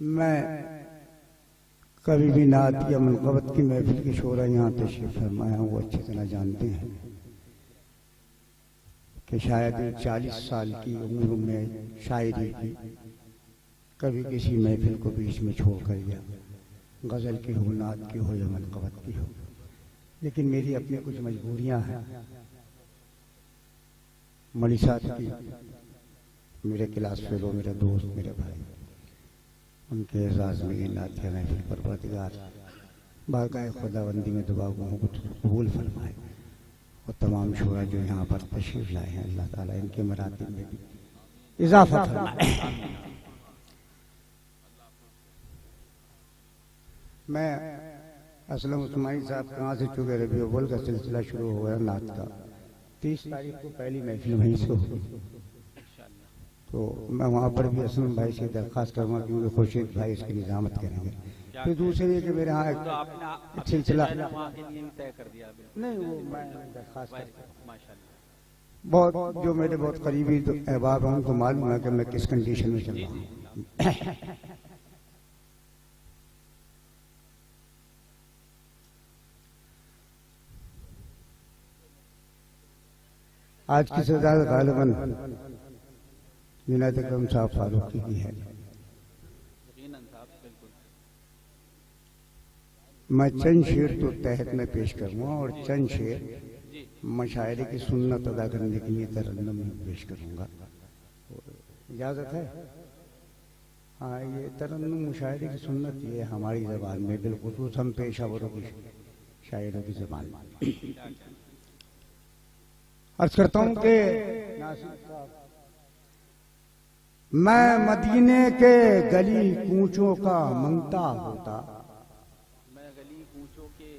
मैं कभी भी नात या मुनक़बत की महफिल की शोरा यहाँ तशरीफ़ फरमाया वो अच्छी तरह जानते हैं कि शायद 40 साल की उम्र में शायरी की कभी किसी महफिल को बीच में छोड़ कर गया, गज़ल की हो, नात की हो या मुनक़बत की हो। लेकिन मेरी अपनी कुछ मजबूरियाँ हैं। मौलवी साहब की मेरे क्लास फेलो, मेरे दोस्त, मेरे भाई, उनके एजाज़ में ये नात महफिल पर परवरदिगार बारगाह खुदाबंदी में दुआ को कबूल फरमाए और तमाम शोरा जो यहाँ पर तशरीफ़ लाए हैं अल्लाह ताला इनके मरातिब में भी इजाफा फरमाए। मैं असलम उस्मानी साहब कहाँ से चुके रबी अव्वल का सिलसिला शुरू हो गया नात का। 30 तारीख को पहली महफिल वहीं से होगी, तो मैं वहाँ पर भी असलम भाई से दरख्वास्त करूँगा क्योंकि खुर्शीद भाई इसकी निजामत करेंगे। फिर दूसरे कि मेरे यहाँ एक सिलसिला नहीं, वो मैं दरख्वास्त बहुत जो मेरे बहुत करीबी तो अहबाब हैं उनको मालूम है कि मैं किस कंडीशन में चल रहा हूँ। आज की सजा गालिबन जुनैद अकरम साहब फारूकी की है। मैं चंद शेर तो तहत में पेश करूंगा और चंद शेर मशायरे की सुन्नत अदा करने के लिए तरन्नुम में पेश करूंगा। इजाजत है? हाँ, ये तरन्नुम मुशायरे की सुन्नत ये हमारी ज़बान में, बिलखुसूस हम पेशावरों की शायरों की ज़बान में अर्ज करता हूँ कि मैं मदीने के गली कूचों का मंगता होता, मैं गली कूचों के।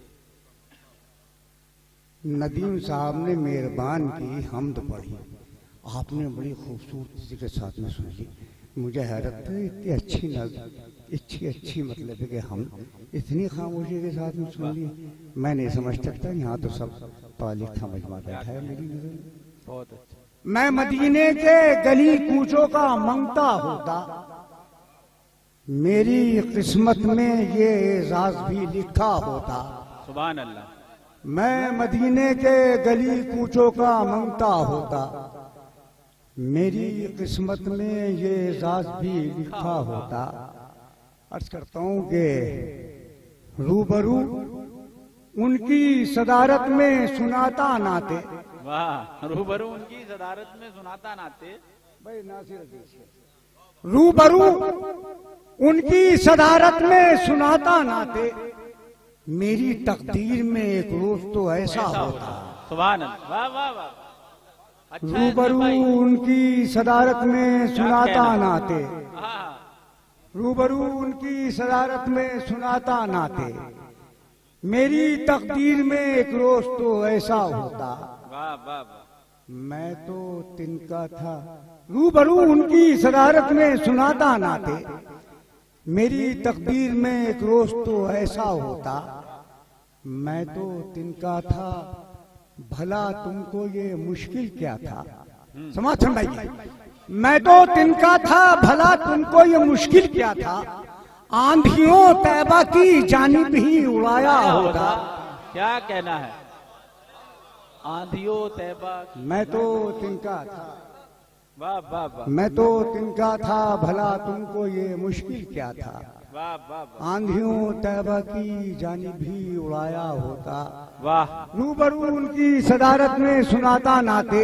नदीम साहब ने मेहरबान की हमद पढ़ी, आपने बड़ी खूबसूरती के साथ में सुन ली। मुझे हैरत है इतनी अच्छी अच्छी मतलब है कि हम इतनी खामोशी के साथ में सुन ली। मैं नहीं समझ सकता, यहाँ तो सब तालिक था मजमा बैठा है मेरी नजर में। बहुत अच्छा। मैं मदीने के गली कूचों का मंगता होता, मेरी किस्मत में ये एजाज भी लिखा होता। सुभान अल्लाह। मैं मदीने के गली कूचों का मंगता होता, मेरी किस्मत में ये एजाज भी लिखा होता। अर्ज करता हूँ कि रूबरू उनकी सदारत में सुनाता नाते। वाह, रूबरू उनकी सदारत में सुनाता नाते। भाई नासिर रूबरू उनकी सदारत में सुनाता नाते, मेरी तकदीर में एक रोज तो ऐसा होता। सुभान अल्लाह। वाह वाह वाह। अच्छा रूबरू उनकी सदारत में सुनाता नाते, रूबरू उनकी सदारत में सुनाता नाते, मेरी तकदीर में एक रोज तो ऐसा होता। वाह वाह वाह। मैं तो तिनका था, रूबरू उनकी सदारत में सुनाता नाते, मेरी तकदीर में एक रोज तो ऐसा होता। मैं तो तिनका था, भला तुमको ये मुश्किल क्या था। समाधान भाई, मैं तो तिनका था, भला तुमको ये मुश्किल क्या था, आंधियों तैबा की जानिब ही उड़ाया होता। क्या कहना है? आंधियों तैबा। मैं तो तिनका था, वाह वाह वाह। मैं तो तिनका था, भला तुमको ये मुश्किल क्या था, वाह वाह वाह। आंधियों तैबा की जानिब ही उड़ाया होता। वाह। रूबरू उनकी सदारत में सुनाता नाते,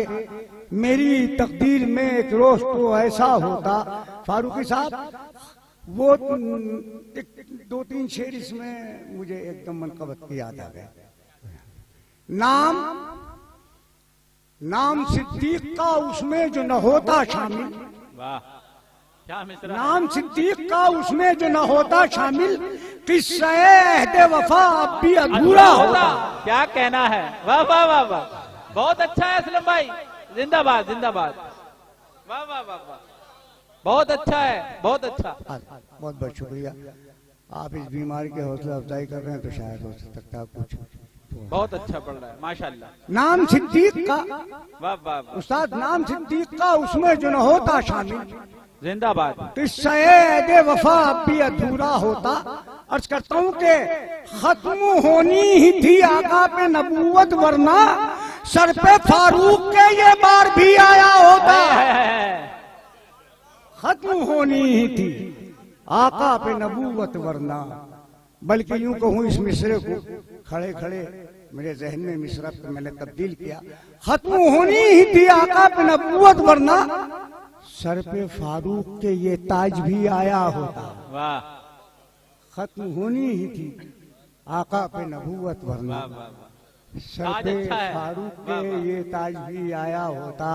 मेरी तकदीर में एक रोज तो ऐसा होता। फारूकी साहब वो 2-3 शेर इसमें मुझे एकदम मनकबत की याद आ गए। नाम सिद्दीक का उसमें जो न होता शामिल। वाह, क्या मिसरा। नाम सिद्दीक का उसमें जो न होता शामिल, किस्सा अहदे वफा अब भी अधूरा होता। क्या कहना है? वाह वाह वाह वाह। बहुत अच्छा है असलम भाई, जिंदाबाद जिंदाबाद। वाह वाह वाह वाह, बहुत अच्छा है, बहुत अच्छा। बहुत बहुत शुक्रिया। आप इस बीमारी के हौसला अफजाई कर रहे हैं तो शायद हो सकता है कुछ। बहुत अच्छा पढ़ रहा है माशाल्लाह। नाम सिद्दीक का, वाह वाह वाह। उस्ताद नाम सिद्दीक का उसमें जो न होता शामिल, जिंदाबाद। तो इस सैयद वफा अब भी अधूरा होता। अर्ज करता हूं कि खत्म होनी ही थी आका पे नबूवत, वरना सर पे फारूक के ये बार भी आया होता। खत्म होनी ही थी आका पे नबूवत, वरना, बल्कि यूं कहूं इस मिसरे को खड़े खड़े मेरे जहन में मिसरा पे मैंने तब्दील किया। खत्म होनी ही थी आका पे नबूवत, वरना सर पे फारूक के ये ताज भी आया होता। वाह। खत्म होनी ही थी आका पे नबूवत, वरना सर पे फारूक के ये ताज भी आया होता।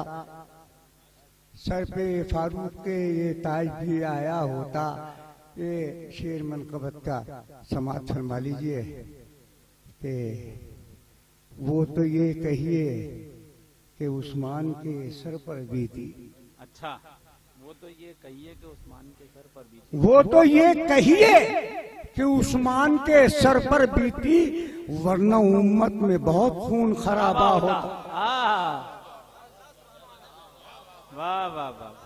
सर पे फारूक के ये ताज भी आया होता। ये शेर मनकबत का समाज फरमा लीजिए कि वो तो ये कहिए कि उस्मान के सर पर बीती। अच्छा, वो तो ये कहिए कि उस्मान के सर पर बीती। वो तो ये कहिए कि उस्मान के सर पर बीती, वरना उम्मत में बहुत खून खराबा होता। वाह वाह वाह।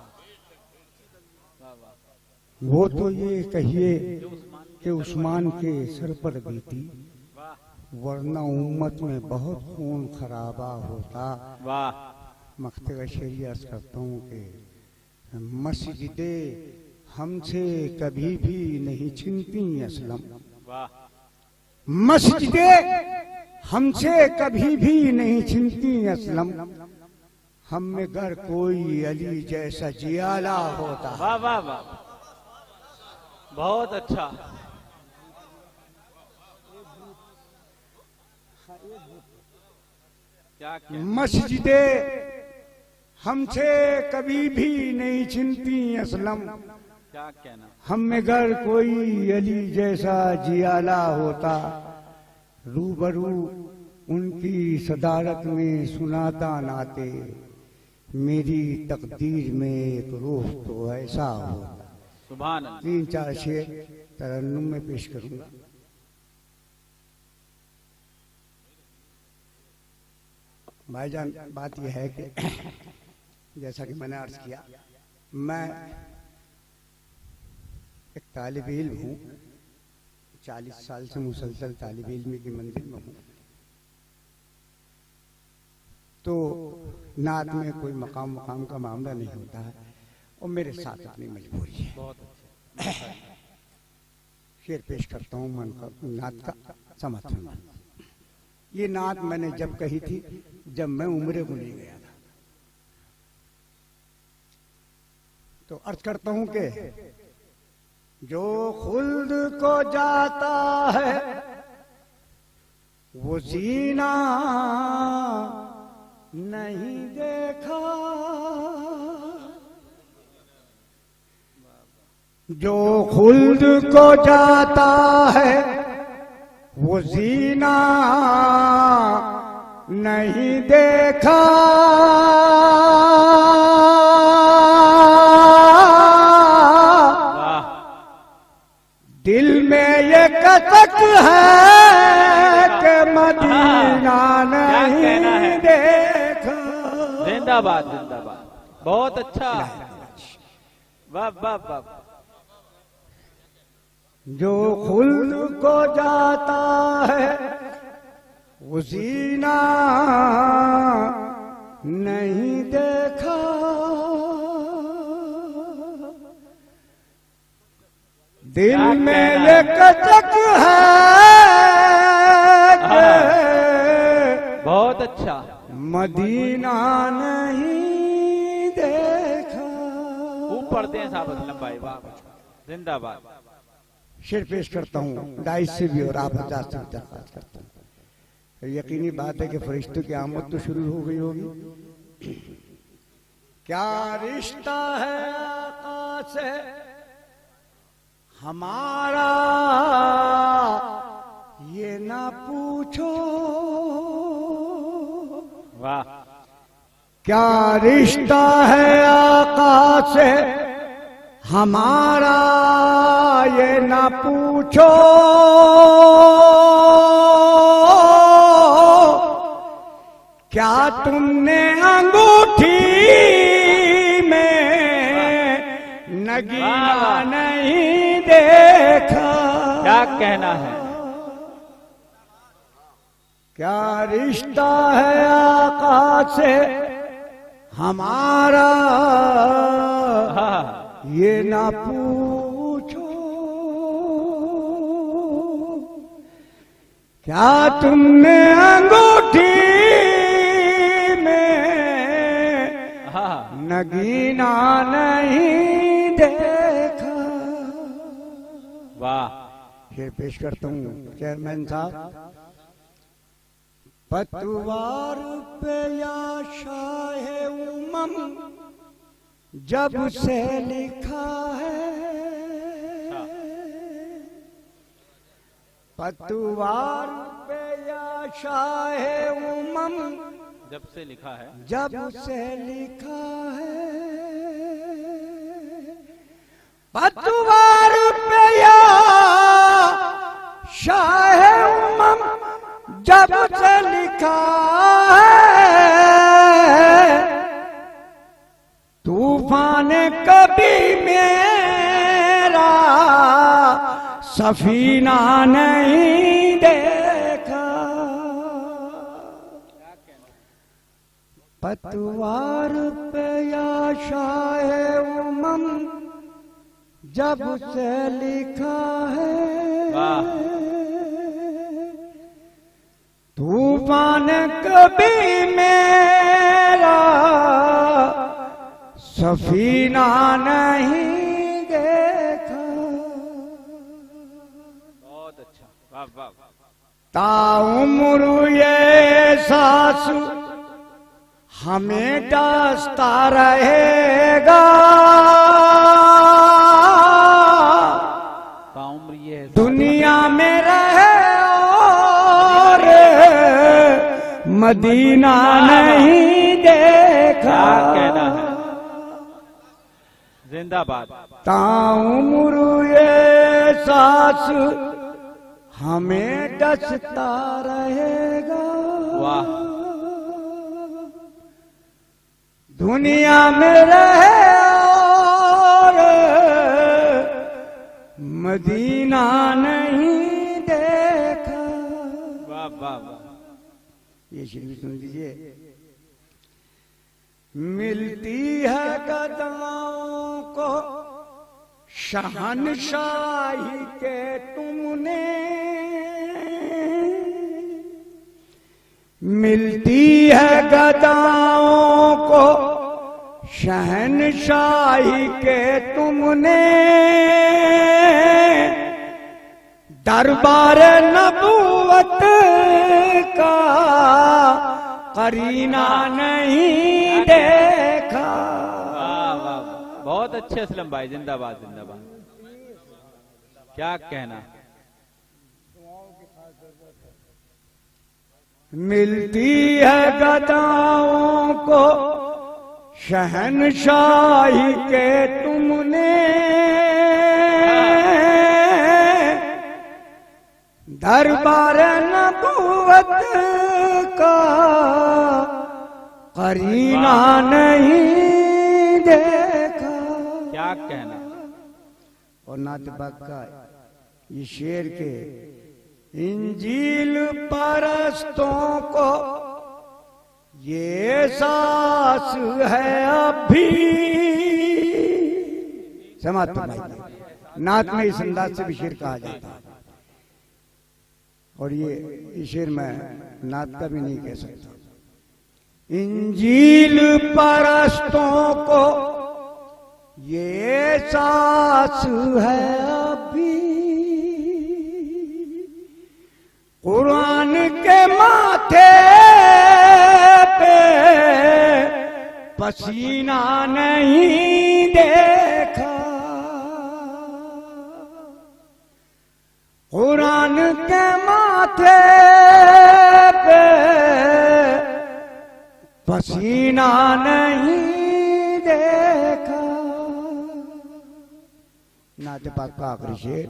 वो तो ये कहिए कि उस्मान के सर पर बीती, वरना उम्मत में बहुत खून खराबा होता। वाह। मख्तगा शेरिया करता हूँ कि मस्जिदे हमसे कभी भी नहीं छिनती असलम। वाह। मस्जिदे हमसे कभी भी नहीं छिनती असलम, हम में घर कोई अली जैसा जियाला होता। वाह वाह वाह, बहुत अच्छा। क्या मस्जिदे हमसे कभी भी नहीं छिनती असलम, क्या कहना, हम में घर कोई अली जैसा जियाला होता। रूबरू उनकी सदारत में सुनाता नाते, मेरी तकदीर में एक रूह तो ऐसा होता। सुभान अल्लाह। 3-4 शेर तरन्नुम में पेश करूंगा। भाईजान, बात यह है कि जैसा कि मैंने अर्ज किया, मैं एक तालिब इल्म हूँ। 40 साल से मुसलसल तालिब इल्म की मंजिल में हूँ। तो नात में कोई मकाम का मामला नहीं होता है, और मेरे साथ अपनी मजबूरी है। बहुत अच्छा। शेर पेश करता हूँ मन का नात का समर्थन। ये नात मैंने जब कही थी जब मैं उम्रे को नहीं गया था। तो अर्ज करता हूं कि जो खुल्द को जाता है वो जीना नहीं देखा, जो खुल्द को जाता है वो जीना नहीं देखा। दिल में ये कसक है कि मदीना नहीं देखा। जिंदाबाद जिंदाबाद, बहुत अच्छा। वाह वाह वाह। जो खुल्द को जाता है वो जीना नहीं देखा। दिल में ये कसक है, बहुत अच्छा। मदीना नहीं देखा। ऊपर दें साहब असलम भाई, वाह, जिंदाबाद। शेर पेश करता हूँ डाइस से भी और आप हजार से दरख्वास्त करता हूँ। यकीनी बात है कि फरिश्तों की आमद तो शुरू हो गई होगी। क्या रिश्ता है आका से हमारा ये ना पूछो। वाह। क्या रिश्ता है आका से हमारा ये ना पूछो। क्या तुमने अंगूठी में नगीना नहीं देखा। क्या कहना है? क्या रिश्ता है आका से हमारा, हाँ, ये ना पूछो। क्या तुमने अंगूठी में हाँ, नगीना नहीं देखा। वाह, फिर पेश करता हूँ चेयरमैन साहब। पतवार पे या शाहे उमम जब से लिखा है, पतवार पे या शाहे उमम जब से लिखा है, जब से लिखा है। पतवार पे या शाहे उमम जब से लिखा है। तूफान कभी मेरा सफीना नहीं देखा। पतवार पे या शाहे उमम जब से लिखा है। वाह, तूफान कभी मेरा सफीना नहीं देखा। बहुत अच्छा, वाह वाह वाह। ताउम्र ये सांस हमें दास्ता रहेगा। ताउम्र ये दुनिया में रहे और मदीना नहीं देखा। क्या कहना है? जिंदाबाद। ताउम्र ये सांस हमें डसता रहेगा। वाह, दुनिया में रहे और मदीना नहीं देखा। वाह वाह वाह। ये शेर भी सुन लीजिए। मिलती है गदाओं को शहनशाही के तुमने, मिलती है गदाओं को शहनशाही के तुमने। दरबार नबूवत का करीना नहीं देखा। वाह वाह वाह। बहुत अच्छे असलम भाई, जिंदाबाद जिंदाबाद। क्या कहना? मिलती है गदाओं को शहनशाही के तुमने। दरबार नबूवत का करीना नहीं देखा। क्या कहना? और नात बाग का ये शेर के इंजील परस्तों को ये एहसास है अभी। समाप्त भाई। नात में इस अंदाज से भी शेर कहा जाता है। और ये शेर मैं नात का भी नहीं कह सकता। इंजील परस्तों को ये एहसास है अभी। कुरान के माथे पे पसीना नहीं देखा। कुरान के माथे पे पसीना नहीं देखा। नात पाक का आखिरी शेर।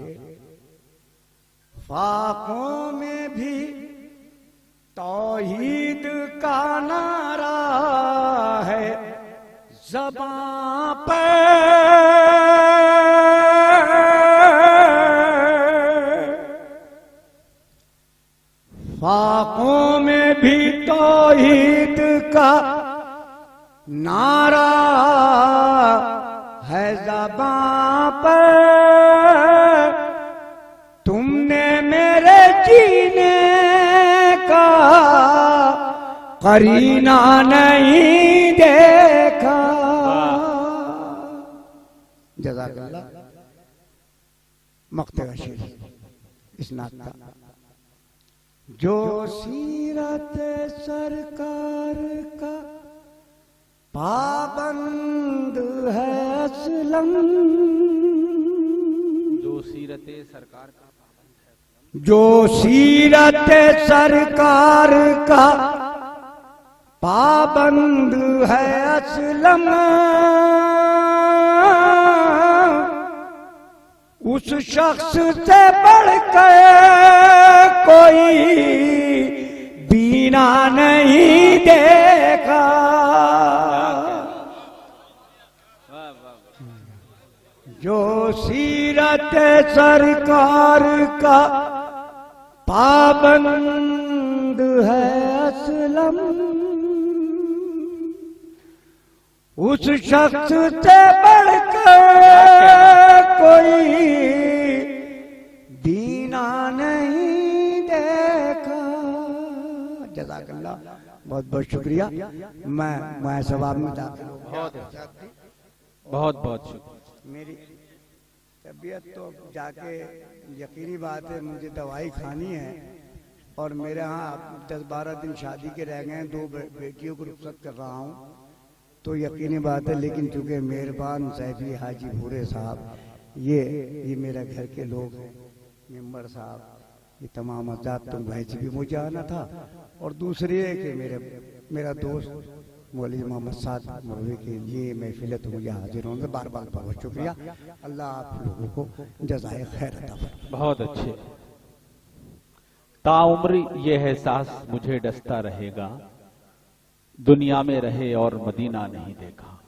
फाकों में भी तौहीद का नारा है ज़बां पर। फाकों में भी तौहीद का नारा है ज़बां पर, तुमने मेरे जीने का करीना नहीं देखा। जज़ाकल्लाह। मक्ते का शेर इस नात का। जो सीरत सरकार का पाबंद है असलम, जो सीरत सरकार का पाबंद है, जो सीरत सरकार का पाबंद है असलम, उस शख्स से बढ़कर कोई बीना नहीं देखा। जो सीरत सरकार का पाबंद है असलम, उस शख्स से बढ़कर कोई दीना नहीं देखा। जज़ाकल्लाह, बहुत बहुत शुक्रिया। मैं सवाब में दाखिल हूँ। बहुत बहुत शुक्रिया। मेरी तबीयत तो जाके यकीनी बात है, मुझे दवाई खानी है और मेरे यहाँ 10-12 दिन शादी के रह गए हैं, 2 बेटियों को रुखसत कर रहा हूँ, तो यकीनी बात है। लेकिन चूंकि मेहरबान सैफी हाजी भूरे साहब, ये मेरा घर के लोग हैं, मेंबर साहब, ये तमाम आजाद, तुम भाई से भी मुझे आना था, और दूसरी है कि मेरा दोस्त मौलवी मोहम्मद साद मौलवी के ये महफिल है, तो मुझे हाजिर होने बार बार बहुत शुक्रिया। अल्लाह आप लोगों को जज़ाए खैर अता फरमाए। बहुत अच्छे। ताउम्र ये एहसास मुझे डसता रहेगा, दुनिया में रहे और मदीना नहीं देखा।